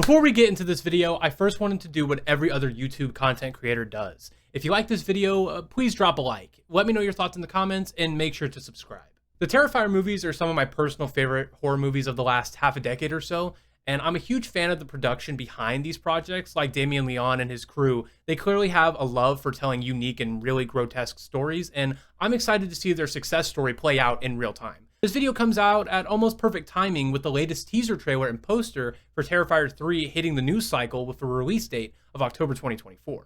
Before we get into this video, I first wanted to do what every other YouTube content creator does. If you like this video, please drop a like. Let me know your thoughts in the comments and make sure to subscribe. The Terrifier movies are some of my personal favorite horror movies of the last half a decade or so, and I'm a huge fan of the production behind these projects. Like Damien Leone and his crew, they clearly have a love for telling unique and really grotesque stories, and I'm excited to see their success story play out in real time. This video comes out at almost perfect timing with the latest teaser trailer and poster for Terrifier 3 hitting the news cycle with a release date of October 2024.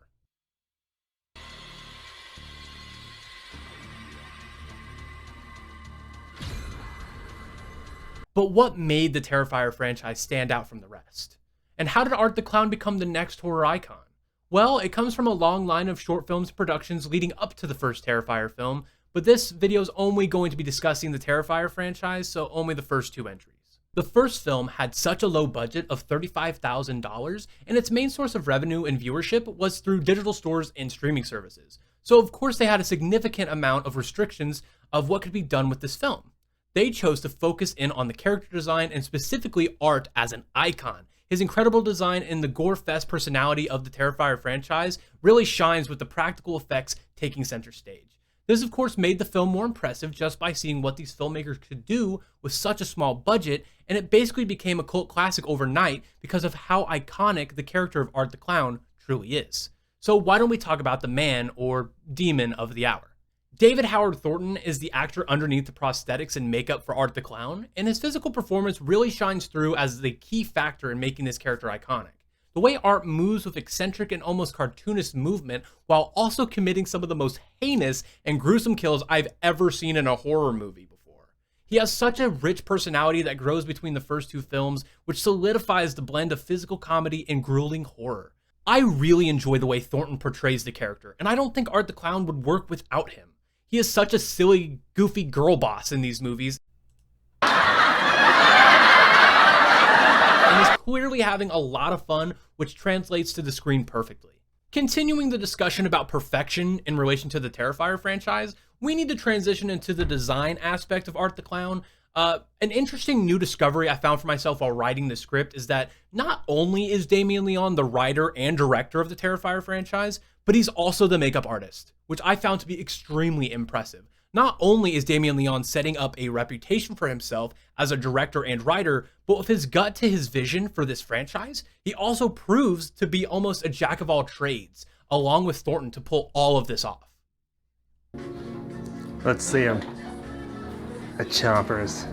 But what made the Terrifier franchise stand out from the rest? And how did Art the Clown become the next horror icon? Well, it comes from a long line of short films productions leading up to the first Terrifier film, but this video is only going to be discussing the Terrifier franchise, so only the first two entries. The first film had such a low budget of $35,000, and its main source of revenue and viewership was through digital stores and streaming services. So of course they had a significant amount of restrictions of what could be done with this film. They chose to focus in on the character design and specifically Art as an icon. His incredible design and the gore-fest personality of the Terrifier franchise really shines with the practical effects taking center stage. This of course made the film more impressive just by seeing what these filmmakers could do with such a small budget, and it basically became a cult classic overnight because of how iconic the character of Art the Clown truly is. So why don't we talk about the man or demon of the hour? David Howard Thornton is the actor underneath the prosthetics and makeup for Art the Clown, and his physical performance really shines through as the key factor in making this character iconic. The way Art moves with eccentric and almost cartoonist movement while also committing some of the most heinous and gruesome kills I've ever seen in a horror movie before. He has such a rich personality that grows between the first two films, which solidifies the blend of physical comedy and grueling horror. I really enjoy the way Thornton portrays the character, and I don't think Art the Clown would work without him. He is such a silly, goofy girl boss in these movies, and is clearly having a lot of fun, which translates to the screen perfectly. Continuing the discussion about perfection in relation to the Terrifier franchise, we need to transition into the design aspect of Art the Clown. An interesting new discovery I found for myself while writing the script is that not only is Damien Leone the writer and director of the Terrifier franchise, but he's also the makeup artist, which I found to be extremely impressive. Not only is Damien Leone setting up a reputation for himself as a director and writer, but with his gut to his vision for this franchise, he also proves to be almost a jack of all trades, along with Thornton to pull all of this off. Let's see him. A chompers.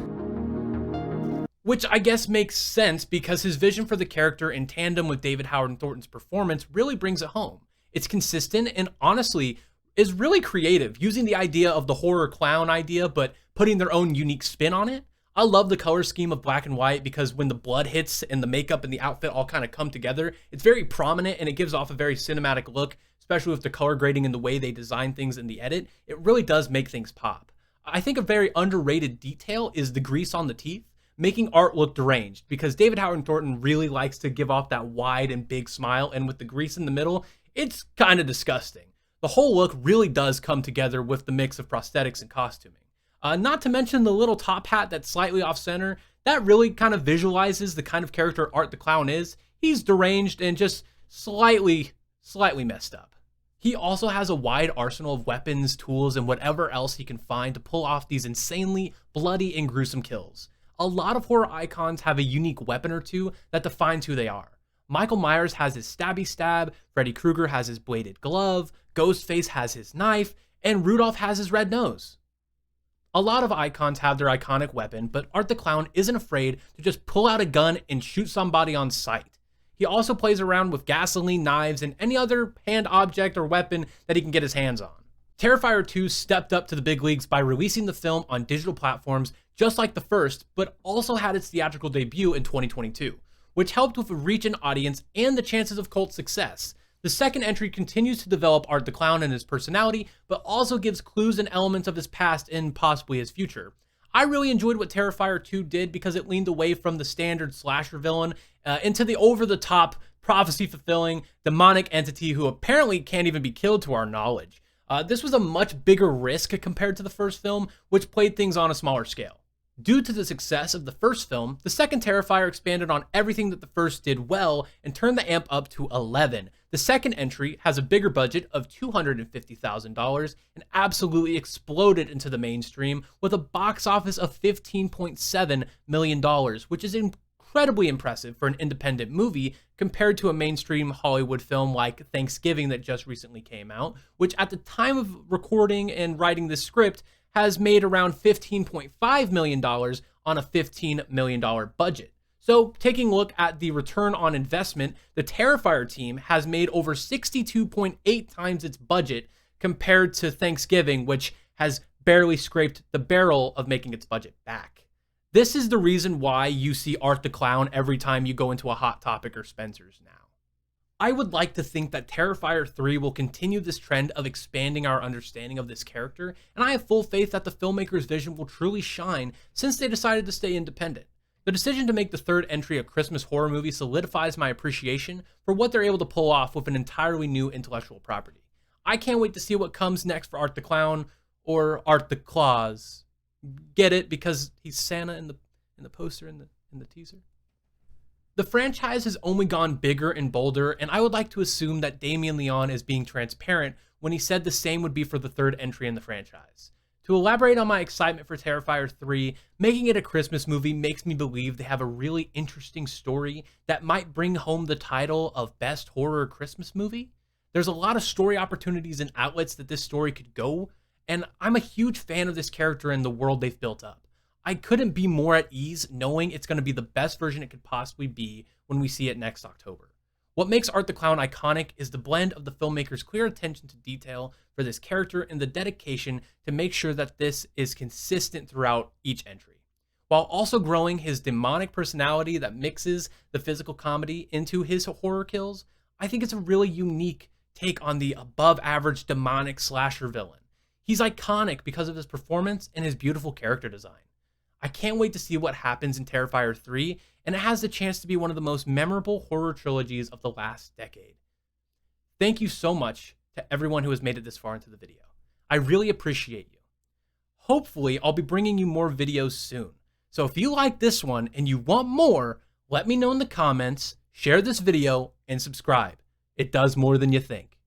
Which I guess makes sense because his vision for the character in tandem with David Howard Thornton's performance really brings it home. It's consistent and honestly is really creative, using the idea of the horror clown idea, but putting their own unique spin on it. I love the color scheme of black and white because when the blood hits and the makeup and the outfit all kind of come together, it's very prominent and it gives off a very cinematic look, especially with the color grading and the way they design things in the edit. It really does make things pop. I think a very underrated detail is the grease on the teeth, making Art look deranged because David Howard Thornton really likes to give off that wide and big smile, and with the grease in the middle, it's kind of disgusting. The whole look really does come together with the mix of prosthetics and costuming. Not to mention the little top hat that's slightly off center, that really kind of visualizes the kind of character Art the Clown is. He's deranged and just slightly messed up. He also has a wide arsenal of weapons, tools, and whatever else he can find to pull off these insanely bloody and gruesome kills. A lot of horror icons have a unique weapon or two that defines who they are. Michael Myers has his stabby stab, Freddy Krueger has his bladed glove, Ghostface has his knife, and Rudolph has his red nose. A lot of icons have their iconic weapon, but Art the Clown isn't afraid to just pull out a gun and shoot somebody on sight. He also plays around with gasoline, knives, and any other hand object or weapon that he can get his hands on. Terrifier 2 stepped up to the big leagues by releasing the film on digital platforms just like the first, but also had its theatrical debut in 2022, which helped with reach and audience and the chances of cult success. The second entry continues to develop Art the Clown and his personality, but also gives clues and elements of his past and possibly his future. I really enjoyed what Terrifier 2 did because it leaned away from the standard slasher villain into the over-the-top, prophecy-fulfilling, demonic entity who apparently can't even be killed to our knowledge. This was a much bigger risk compared to the first film, which played things on a smaller scale. Due to the success of the first film, the second Terrifier expanded on everything that the first did well and turned the amp up to 11. The second entry has a bigger budget of $250,000 and absolutely exploded into the mainstream with a box office of $15.7 million, which is incredibly impressive for an independent movie compared to a mainstream Hollywood film like Thanksgiving that just recently came out, which at the time of recording and writing this script has made around $15.5 million on a $15 million budget. So taking a look at the return on investment, the Terrifier team has made over 62.8 times its budget compared to Thanksgiving, which has barely scraped the barrel of making its budget back. This is the reason why you see Art the Clown every time you go into a Hot Topic or Spencer's now. I would like to think that Terrifier 3 will continue this trend of expanding our understanding of this character, and I have full faith that the filmmaker's vision will truly shine since they decided to stay independent. The decision to make the third entry a Christmas horror movie solidifies my appreciation for what they're able to pull off with an entirely new intellectual property. I can't wait to see what comes next for Art the Clown, or Art the Claus. Get it? Because he's Santa in the poster in the teaser. The franchise has only gone bigger and bolder, and I would like to assume that Damien Leone is being transparent when he said the same would be for the third entry in the franchise. To elaborate on my excitement for Terrifier 3, making it a Christmas movie makes me believe they have a really interesting story that might bring home the title of Best Horror Christmas Movie. There's a lot of story opportunities and outlets that this story could go, and I'm a huge fan of this character and the world they've built up. I couldn't be more at ease knowing it's going to be the best version it could possibly be when we see it next October. What makes Art the Clown iconic is the blend of the filmmaker's clear attention to detail for this character and the dedication to make sure that this is consistent throughout each entry, while also growing his demonic personality that mixes the physical comedy into his horror kills. I think it's a really unique take on the above average demonic slasher villain. He's iconic because of his performance and his beautiful character design. I can't wait to see what happens in Terrifier 3, and it has the chance to be one of the most memorable horror trilogies of the last decade. Thank you so much to everyone who has made it this far into the video. I really appreciate you. Hopefully, I'll be bringing you more videos soon. So if you like this one and you want more, let me know in the comments, share this video, and subscribe. It does more than you think.